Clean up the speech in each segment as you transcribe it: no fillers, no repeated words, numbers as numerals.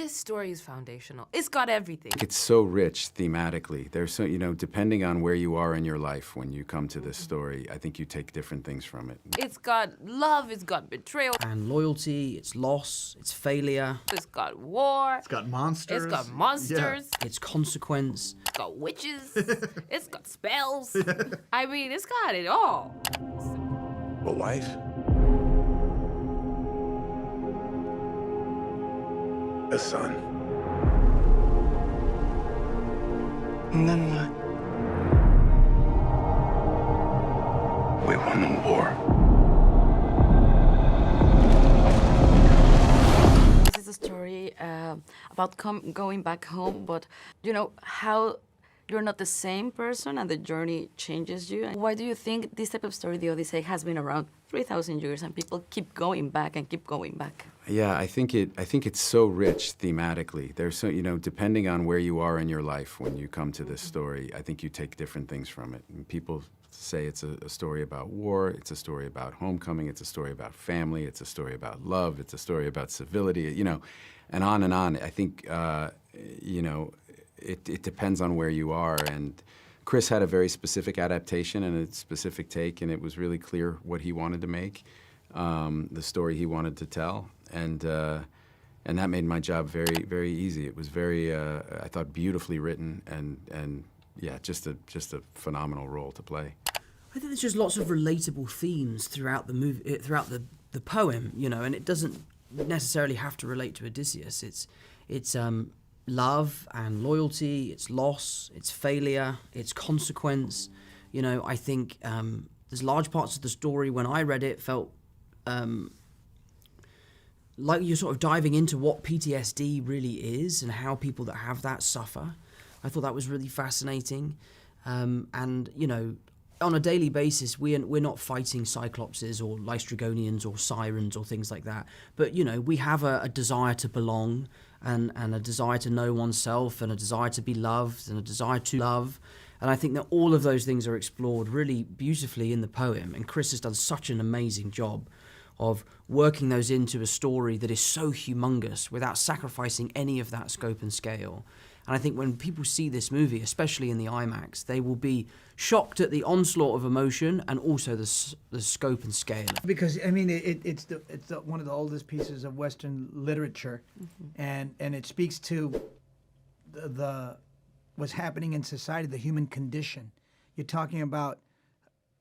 This story is foundational. It's got everything. It's so rich thematically. There's so, depending on where you are in your life when you come to this story, I think you take different things from it. It's got love, it's got betrayal. And loyalty, it's loss, it's failure. It's got war. It's got monsters. It's got monsters. Yeah. It's consequence. It's got witches. It's got spells. I mean, it's got it all. But life? A son. And then what? We won the war. This is a story about going back home, but how you're not the same person and the journey changes you. Why do you think this type of story, the Odyssey, has been around 3,000 years and people keep going back and keep going back? Yeah, I think it's so rich thematically. There's so, depending on where you are in your life when you come to this story, I think you take different things from it. And people say it's a story about war, it's a story about homecoming, it's a story about family, it's a story about love, it's a story about civility, and on and on. I think, it depends on where you are. And Chris had a very specific adaptation and a specific take, and it was really clear what he wanted to make, the story he wanted to tell. And that made my job very, very easy. It was very, I thought, beautifully written, and yeah, just a phenomenal role to play. I think there's just lots of relatable themes throughout the movie, throughout the poem, and it doesn't necessarily have to relate to Odysseus. It's love and loyalty, it's loss, it's failure, it's consequence. I think there's large parts of the story when I read it felt like you're sort of diving into what PTSD really is and how people that have that suffer. I thought that was really fascinating. And, on a daily basis, we're not fighting Cyclopses or Lystrigonians or Sirens or things like that. But, we have a desire to belong and a desire to know oneself and a desire to be loved and a desire to love. And I think that all of those things are explored really beautifully in the poem. And Chris has done such an amazing job of working those into a story that is so humongous without sacrificing any of that scope and scale. And I think when people see this movie, especially in the IMAX, they will be shocked at the onslaught of emotion and also the scope and scale. Because it's one of the oldest pieces of Western literature, and it speaks to the what's happening in society, the human condition. You're talking about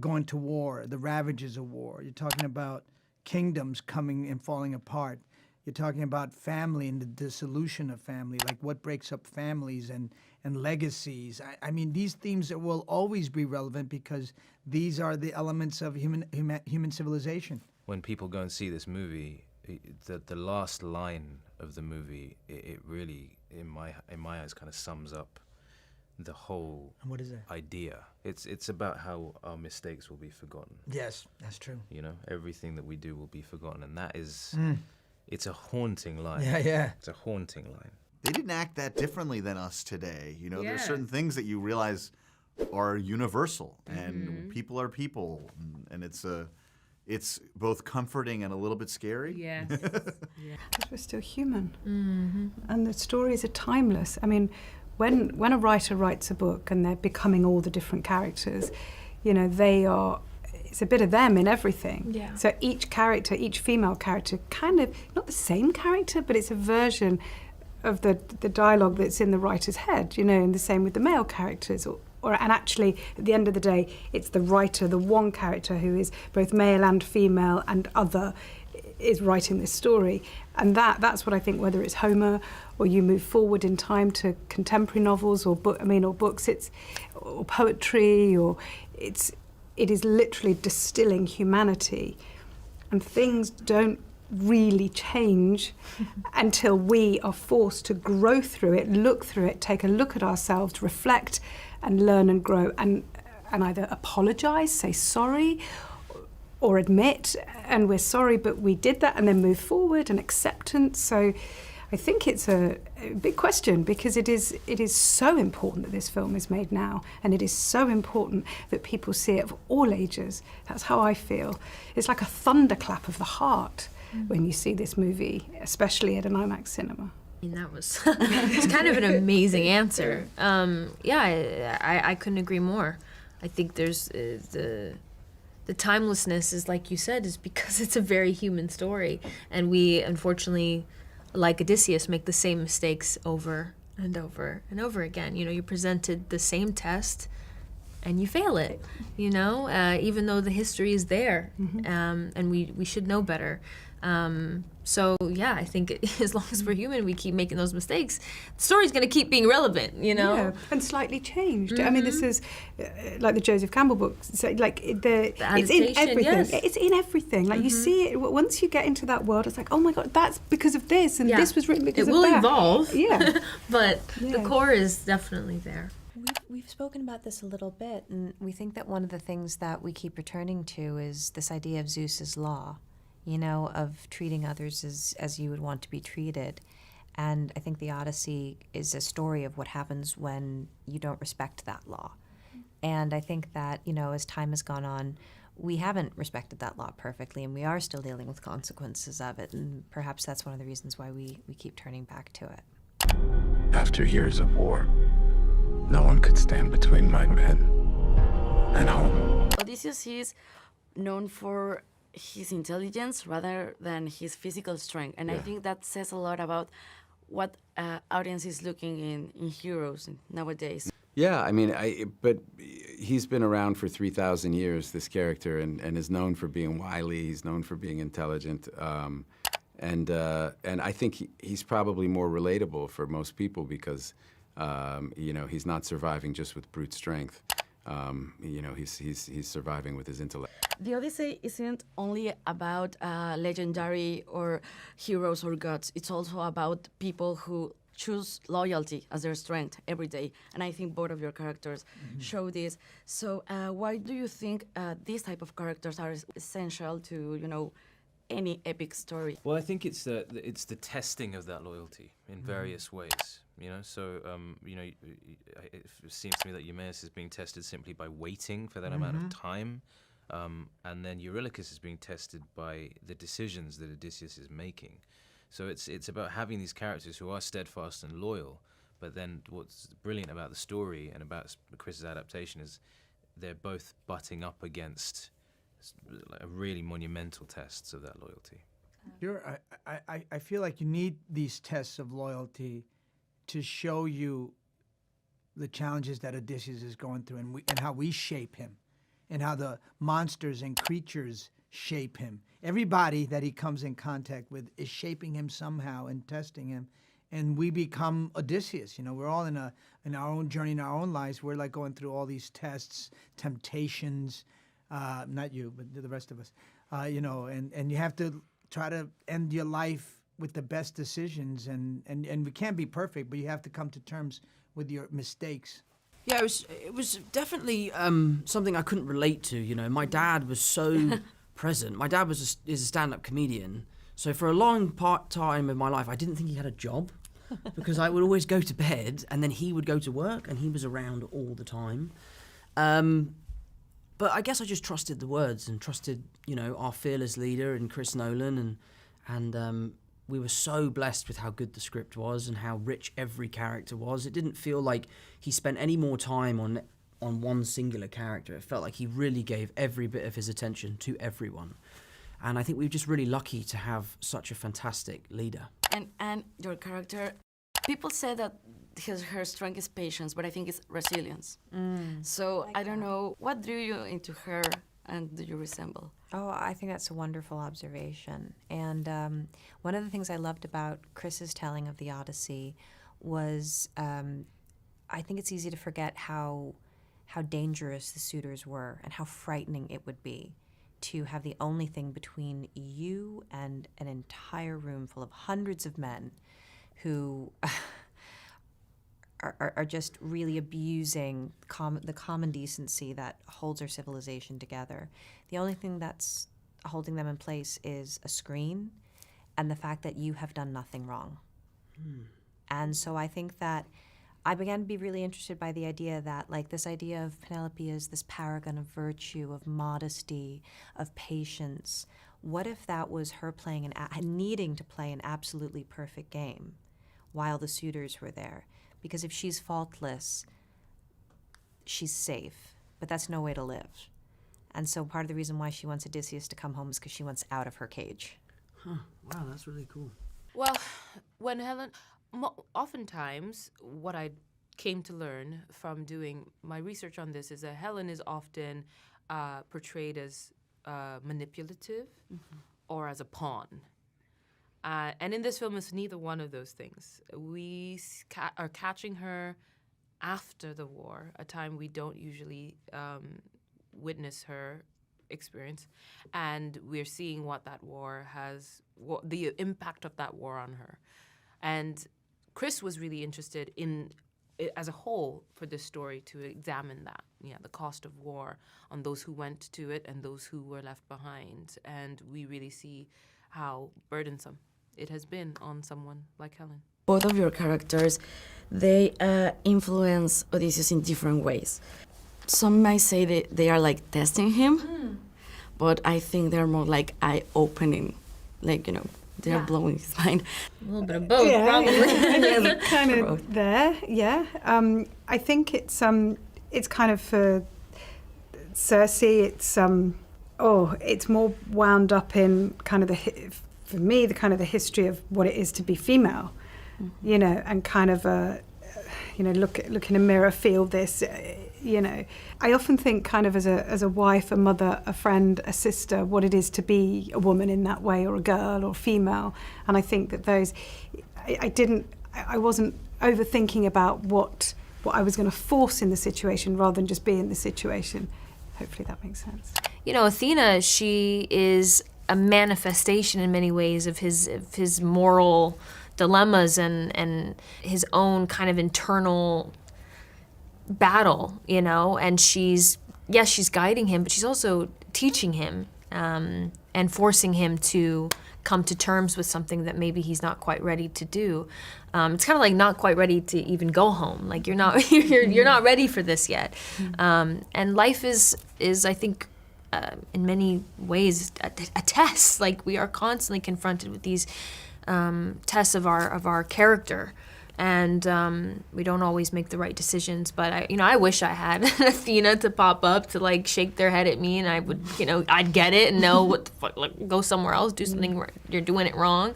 going to war, the ravages of war. You're talking about kingdoms coming and falling apart. You're talking about family and the dissolution of family, like what breaks up families and legacies. I mean, these themes that will always be relevant because these are the elements of human civilization. When people go and see this movie, the last line of the movie, it really, in my eyes, kind of sums up the whole and what is that? Idea. It's about how our mistakes will be forgotten. Yes, that's true. Everything that we do will be forgotten, and that is... It's a haunting line. Yeah. It's a haunting line. They didn't act that differently than us today. There's certain things that you realize are universal, and people are people, and it's both comforting and a little bit scary. Yes. Because we're still human, and the stories are timeless. I mean, when a writer writes a book and they're becoming all the different characters, they are. It's a bit of them in everything. Yeah. So each character, each female character, kind of, not the same character, but it's a version of the dialogue that's in the writer's head, and the same with the male characters. And actually, at the end of the day, it's the writer, the one character who is both male and female and other, is writing this story. And that's what I think, whether it's Homer or you move forward in time to contemporary novels or books, or poetry, or it is literally distilling humanity, and things don't really change until we are forced to grow through it, look through it, take a look at ourselves, reflect and learn and grow, and either apologize, say sorry, or admit, and we're sorry, but we did that, and then move forward, and acceptance. So I think it's a big question, because it is so important that this film is made now, and it is so important that people see it of all ages. That's how I feel. It's like a thunderclap of the heart when you see this movie, especially at an IMAX cinema. I mean, that was it's kind of an amazing answer. I couldn't agree more. I think there's the timelessness is, like you said, is because it's a very human story, and we unfortunately, like Odysseus, make the same mistakes over and over and over again. You know, you're presented the same test, and you fail it. You know, even though the history is there, and we should know better. So yeah, I think as long as we're human, we keep making those mistakes. The story's going to keep being relevant, you know, and slightly changed. I mean, this is like the Joseph Campbell book. So, like it's in everything. Yes. It's in everything. Like you see it once you get into that world. It's like, oh my God, that's because of this, and this was written because of that. It will evolve. Yeah, but the core is definitely there. We've spoken about this a little bit, and we think that one of the things that we keep returning to is this idea of Zeus's law. You know, of treating others as you would want to be treated. And I think the Odyssey is a story of what happens when you don't respect that law. And I think that, you know, as time has gone on, we haven't respected that law perfectly, and we are still dealing with consequences of it. And perhaps that's one of the reasons why we keep turning back to it. After years of war, no one could stand between my men and home. Odysseus is known for his intelligence rather than his physical strength. And I think that says a lot about what audience is looking in heroes nowadays. Yeah, I mean, but he's been around for 3,000 years, this character, and is known for being wily. He's known for being intelligent. And I think he's probably more relatable for most people because, you know, he's not surviving just with brute strength. You know, he's surviving with his intellect. The Odyssey isn't only about legendary or heroes or gods. It's also about people who choose loyalty as their strength every day. And I think both of your characters show this. So why do you think these type of characters are essential to, you know, any epic story? Well, I think it's the testing of that loyalty in various ways. You know, so you know, it seems to me that Eumaeus is being tested simply by waiting for that amount of time, and then Eurylochus is being tested by the decisions that Odysseus is making. So it's about having these characters who are steadfast and loyal, but then what's brilliant about the story and about Chris's adaptation is they're both butting up against really monumental tests of that loyalty. I feel like you need these tests of loyalty to show you the challenges that Odysseus is going through, and how we shape him, and how the monsters and creatures shape him. Everybody that he comes in contact with is shaping him somehow and testing him, and we become Odysseus. You know, we're all in our own journey, in our own lives. We're like going through all these tests, temptations. Not you, but the rest of us. You know, and you have to try to end your life with the best decisions, and we can't be perfect, but you have to come to terms with your mistakes. Yeah, it was definitely something I couldn't relate to. You know, my dad was so present. My dad is a stand-up comedian, so for a long time of my life, I didn't think he had a job because I would always go to bed and then he would go to work, and he was around all the time. But I guess I just trusted the words and trusted, you know, our fearless leader and Chris Nolan, and we were so blessed with how good the script was and how rich every character was. It didn't feel like he spent any more time on one singular character. It felt like he really gave every bit of his attention to everyone. And I think we're just really lucky to have such a fantastic leader. And your character, people say that her strength is patience, but I think it's resilience. So I don't know, what drew you into her, and do you resemble? Oh, I think that's a wonderful observation. And one of the things I loved about Chris's telling of the Odyssey was I think it's easy to forget how dangerous the suitors were and how frightening it would be to have the only thing between you and an entire room full of hundreds of men who are just really abusing the common decency that holds our civilization together. The only thing that's holding them in place is a screen and the fact that you have done nothing wrong. And so I think that I began to be really interested by the idea that, like, this idea of Penelope as this paragon of virtue, of modesty, of patience. What if that was her playing needing to play an absolutely perfect game? while the suitors were there. Because if she's faultless, she's safe, but that's no way to live. And so part of the reason why she wants Odysseus to come home is because she wants out of her cage. Huh. Wow, that's really cool. Well, when Helen, oftentimes what I came to learn from doing my research on this is that Helen is often portrayed as manipulative or as a pawn. And in this film, it's neither one of those things. We are catching her after the war, a time we don't usually witness her experience, and we're seeing what that war has, the impact of that war on her. And Chris was really interested in, as a whole, for this story to examine that, the cost of war on those who went to it and those who were left behind. And we really see how burdensome it has been on someone like Helen. Both of your characters, they influence Odysseus in different ways. Some might say that they are like testing him, but I think they're more like eye-opening, like, they're blowing his mind. A little bit of both, probably. Kind of there, yeah. I think it's kind of for Circe, it's more wound up in kind of for me, the kind of the history of what it is to be female, and kind of look in a mirror, feel this, I often think kind of as a wife, a mother, a friend, a sister, what it is to be a woman in that way, or a girl or female. And I think that I wasn't overthinking about what I was going to force in the situation rather than just be in the situation. Hopefully that makes sense. Athena, she is a manifestation in many ways of his moral dilemmas and his own kind of internal battle, and she's guiding him, but she's also teaching him and forcing him to come to terms with something that maybe he's not quite ready to do. It's kind of like not quite ready to even go home. Like you're not ready for this yet. And life is I think in many ways a test. Like we are constantly confronted with these tests of our character. And we don't always make the right decisions, but I wish I had Athena to pop up to like shake their head at me, and I would, I'd get it and know what the fuck, like go somewhere else, do something, you're doing it wrong.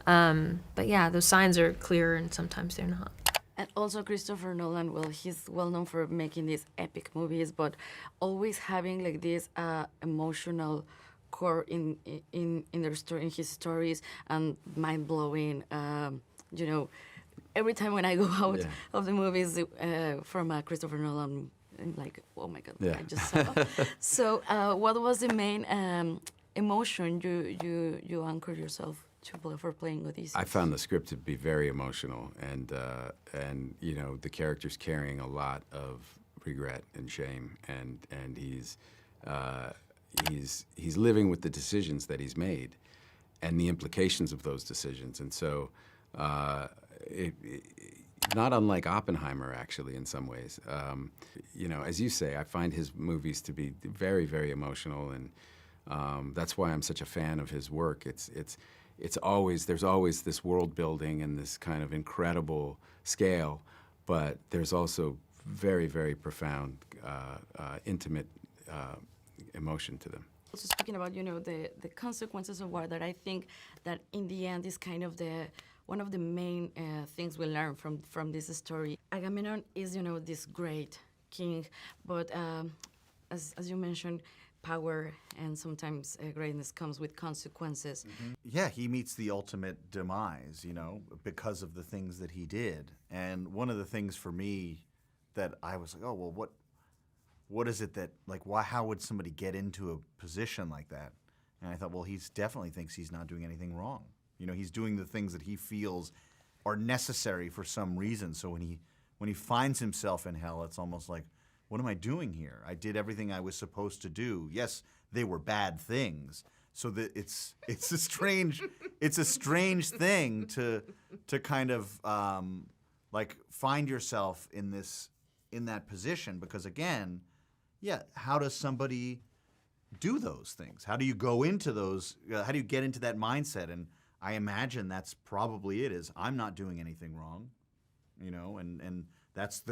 But yeah, those signs are clear, and sometimes they're not. And also Christopher Nolan, well, he's well known for making these epic movies, but always having like this emotional core in their story, in his stories, and mind blowing, Every time when I go out of the movies from Christopher Nolan, I'm like, oh my God, I just saw. So what was the main emotion you anchored yourself to for playing Odysseus? I found the script to be very emotional, and the character's carrying a lot of regret and shame, and he's living with the decisions that he's made and the implications of those decisions, and so. Not unlike Oppenheimer, actually, in some ways. As you say, I find his movies to be very, very emotional, and that's why I'm such a fan of his work. There's always this world building and this kind of incredible scale, but there's also very, very profound, intimate emotion to them. Also speaking about, the consequences of war, that I think that in the end is kind of one of the main things we learn from this story. Agamemnon is, this great king, but as you mentioned, power and sometimes greatness comes with consequences. Mm-hmm. Yeah, he meets the ultimate demise, because of the things that he did. And one of the things for me that I was like, oh, well, what is it that, like, how would somebody get into a position like that? And I thought, well, he definitely thinks he's not doing anything wrong. He's doing the things that he feels are necessary for some reason. So when he finds himself in hell, it's almost like, what am I doing here? I did everything I was supposed to do. Yes, they were bad things. So that it's a strange thing to kind of find yourself in that position, because again, how does somebody do those things? How do you go into those? How do you get into that mindset? And I imagine that's probably it. Is I'm not doing anything wrong, you know, and that's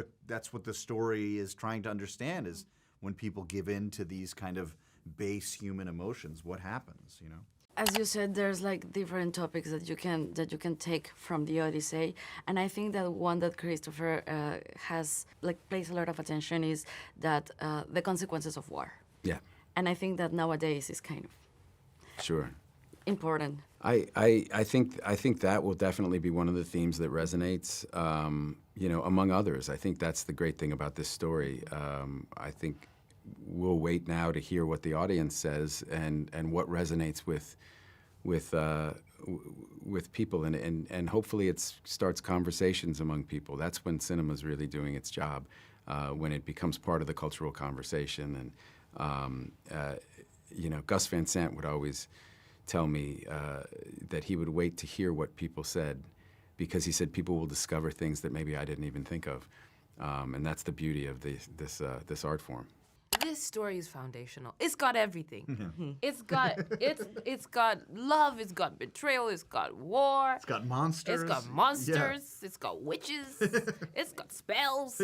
what the story is trying to understand is when people give in to these kind of base human emotions, what happens, you know? As you said, there's like different topics that you can take from the Odyssey, and I think that one that Christopher has like placed a lot of attention is that the consequences of war. Yeah. And I think that nowadays is kind of Sure. important. I think that will definitely be one of the themes that resonates, you know, among others. I think that's the great thing about this story. I think we'll wait now to hear what the audience says and what resonates with people, and hopefully it starts conversations among people. That's when cinema's really doing its job, when it becomes part of the cultural conversation. And you know, Gus Van Sant would always tell me that he would wait to hear what people said, because he said people will discover things that maybe I didn't even think of, and that's the beauty of this art form. This story is foundational. It's got everything. It's got love. It's got betrayal. It's got war. It's got monsters. It's got monsters. Yeah. It's got witches. It's got spells.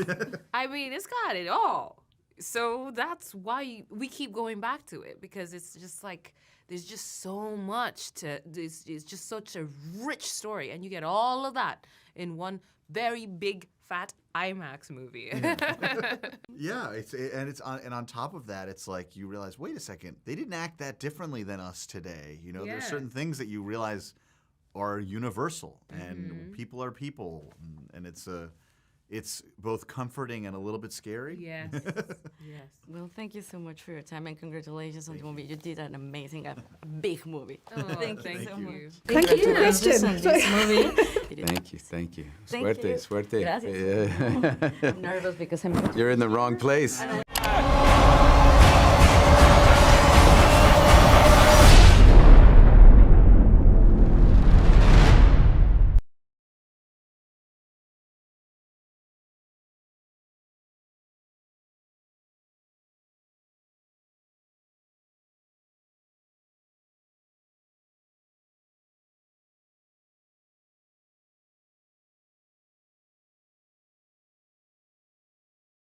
I mean, it's got it all. So that's why we keep going back to it, because it's just like there's just so much to this. It's just such a rich story, and you get all of that in one very big fat IMAX movie. Yeah, and on top of that, it's like you realize, wait a second, they didn't act that differently than us today. You know, there's certain things that you realize are universal, and people are people, and it's both comforting and a little bit scary. Yes. Yes. Well, thank you so much for your time, and congratulations on the movie. You did an amazing, a big movie. Oh, thank you so much. Thank you to Christian. Thank you. Thank Suerte, you. suerte. Gracias. Yeah. I'm nervous because I'm You're in the wrong place.